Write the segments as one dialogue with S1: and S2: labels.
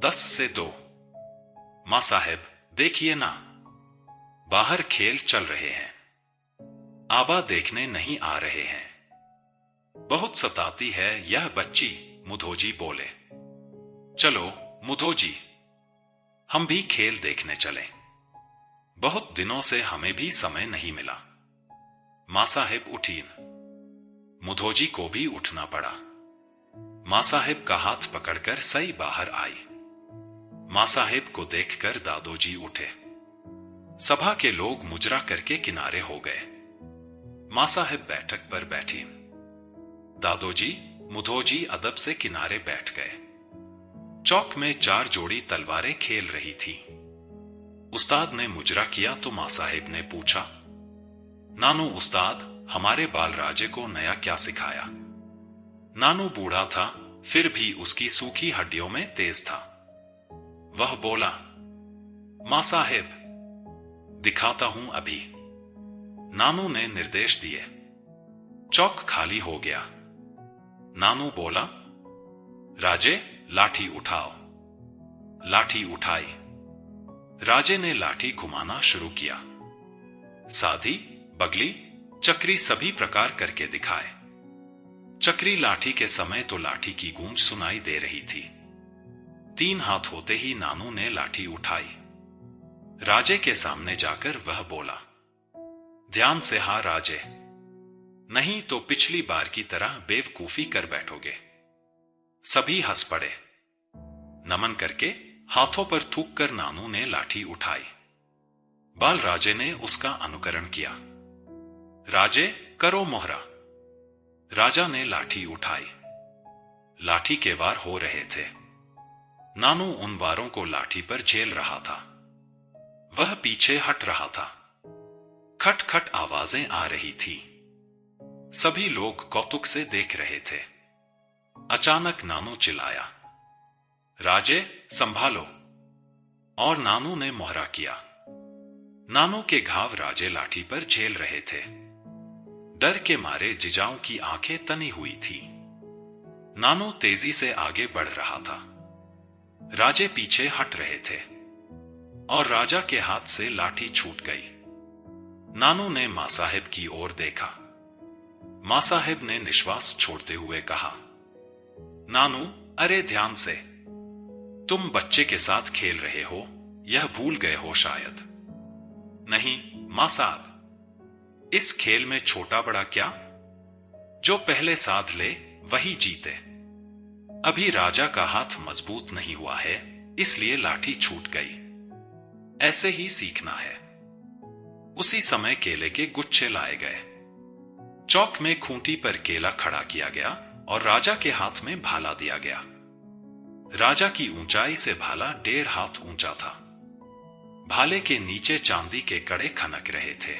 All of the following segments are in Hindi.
S1: 10 से 2। माँ साहेब, देखिए ना, बाहर खेल चल रहे हैं। आबा देखने नहीं आ रहे हैं। बहुत सताती है यह बच्ची, मुधोजी बोले। चलो मुधोजी, हम भी खेल देखने चलें। बहुत दिनों से हमें भी समय नहीं मिला। माँ साहेब उठीं। मुधोजी को भी उठना पड़ा। माँ साहेब का हाथ पकड़कर सई बाहर आई। माँ साहेब को देखकर दादोजी उठे। सभा के लोग मुजरा करके किनारे हो गए। माँ साहेब बैठक पर बैठी। दादोजी, मुधोजी अदब से किनारे बैठ गए। चौक में 4 जोड़ी तलवारें खेल रही थी। उस्ताद ने मुजरा किया तो माँ साहेब ने पूछा, नानू उस्ताद, हमारे बालराजे को नया क्या सिखाया? नानू बूढ़ा था, फिर भी उसकी सूखी हड्डियों में तेज था। वह बोला, माँ साहेब, दिखाता हूं अभी। नानू ने निर्देश दिए। चौक खाली हो गया। नानू बोला, राजे, लाठी उठाओ। लाठी उठाई। राजे ने लाठी घुमाना शुरू किया। साधी, बगली, चक्री सभी प्रकार करके दिखाए। चक्री लाठी के समय तो लाठी की गूंज सुनाई दे रही थी। 3 हाथ होते ही नानू ने लाठी उठाई। राजे के सामने जाकर वह बोला, ध्यान से हा राजे, नहीं तो पिछली बार की तरह बेवकूफी कर बैठोगे। सभी हंस पड़े। नमन करके हाथों पर थूक कर नानू ने लाठी उठाई। बाल राजे ने उसका अनुकरण किया। राजे, करो मोहरा। राजा ने लाठी उठाई। लाठी के वार हो रहे थे। नानू उन वारों को लाठी पर झेल रहा था। वह पीछे हट रहा था। खट खट आवाजें आ रही थी। सभी लोग कौतुक से देख रहे थे। अचानक नानू चिल्लाया, राजे, संभालो। और नानू ने मोहरा किया। नानू के घाव राजे लाठी पर झेल रहे थे। डर के मारे जिजाओं की आंखें तनी हुई थी। नानू तेजी से आगे बढ़ रहा था। राजे पीछे हट रहे थे और राजा के हाथ से लाठी छूट गई। नानू ने मां साहेब की ओर देखा। मां साहेब ने निश्वास छोड़ते हुए कहा, नानू, अरे ध्यान से, तुम बच्चे के साथ खेल रहे हो, यह भूल गए हो शायद। नहीं मां साहब, इस खेल में छोटा बड़ा क्या, जो पहले साध ले वही जीते। अभी राजा का हाथ मजबूत नहीं हुआ है, इसलिए लाठी छूट गई। ऐसे ही सीखना है। उसी समय केले के गुच्छे लाए गए। चौक में खूंटी पर केला खड़ा किया गया और राजा के हाथ में भाला दिया गया। राजा की ऊंचाई से भाला 1.5 हाथ ऊंचा था। भाले के नीचे चांदी के कड़े खनक रहे थे।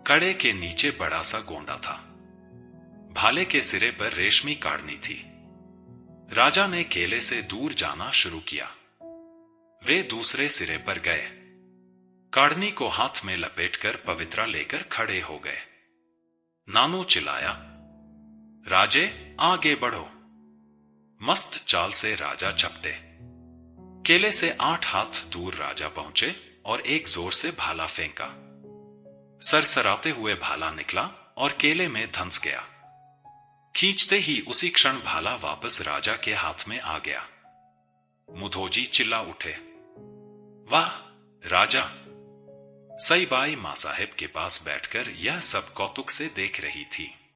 S1: कड़े के नीचे बड़ा सा गोंडा था। भाले के सिरे पर रेशमी काढ़नी थी। राजा ने केले से दूर जाना शुरू किया। वे दूसरे सिरे पर गए। काढ़नी को हाथ में लपेटकर पवित्रा लेकर खड़े हो गए। नानू चिल्लाया, राजे, आगे बढ़ो। मस्त चाल से राजा झपटे। केले से 8 हाथ दूर राजा पहुंचे और एक जोर से भाला फेंका। सरसराते हुए भाला निकला और केले में धंस गया। खींचते ही उसी क्षण भाला वापस राजा के हाथ में आ गया। मुधोजी चिल्ला उठे, वाह राजा। सईबाई मां साहेब के पास बैठकर यह सब कौतुक से देख रही थी।